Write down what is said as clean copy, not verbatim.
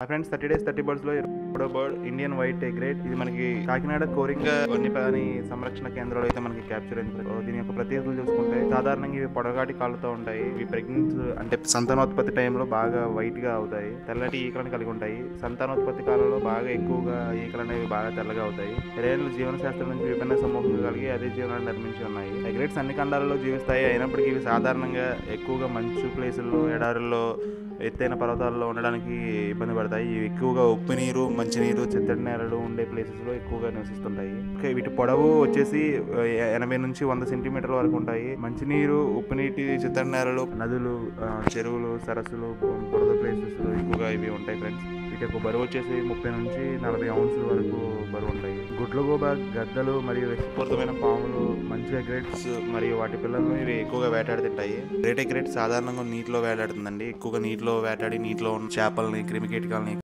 My friends, 30 days 30 birds లో ఇరవై bird Indian white ఎగ్రేట్. ఇది మనకి కాకినాడ కోరింగ వన్యప్రాణి సంరక్షణ కేంద్రంలో అయితే మనకి క్యాప్చర్ అయింది. దీని యొక్క ప్రత్యేకతలు చూసుకుంటే సాధారణంగా ఇవి పొడగాటి కాళ్ళతో ఉంటాయి. ఇవి ప్రెగ్నెన్స్ అంటే సంతానోత్పత్తి టైంలో బాగా వైట్ గా అవుతాయి. తెల్లటి ఈకలను కలిగి ఉంటాయి. సంతానోత్పత్తి కాలంలో బాగా ఎక్కువగా ఈకలు అనేవి బాగా తెల్లగా అవుతాయి. రేణులు జీవన శాస్త్రం నుంచి విభిన్న సమూహంగా కలిగి అదే జీవనాన్ని నిర్మించి ఉన్నాయి. ఎగ్రేట్స్ అన్ని ఖండాలలో జీవిస్తాయి. అయినప్పటికీ ఇవి సాధారణంగా ఎక్కువగా మంచు ప్లేసుల్లో, ఎడారుల్లో, ఎత్తైన పర్వతాల్లో ఉండడానికి ఇబ్బంది పడతాయి. ఇవి ఎక్కువగా ఉప్పు నీరు, మంచినీరు, చిత్తడి నేలలు ఉండే ప్లేసెస్లో ఎక్కువగా నివసిస్తుంటాయి. వీటి పొడవు వచ్చేసి 80 నుంచి 100 సెంటీమీటర్ల వరకు ఉంటాయి. మంచినీరు, ఉప్పు నీటి, చిత్తడి నేలలు, నదులు, చెరువులు, సరస్సులు, బురద ప్లేసెస్లో ఎక్కువగా ఇవి ఉంటాయి ఫ్రెండ్స్. వీటి యొక్క బరువు వచ్చేసి 30 నుంచి 40 ఔన్సుల వరకు బరువు ఉంటాయి. గుడ్లగూబ, గద్దలు మరియు విషపూరితమైన పాములు, మంచి ఎగ్రేట్స్ మరియు వాటి పిల్లలను ఇవి ఎక్కువగా వేటాడి తింటాయి. గ్రేట్ ఎగ్రేట్ సాధారణంగా నీటిలో వేటాడుతుందండి. ఎక్కువగా నీటిలో వేటాడి నీటిలో ఉన్న చేపల్ని, క్రిమికీటకాలని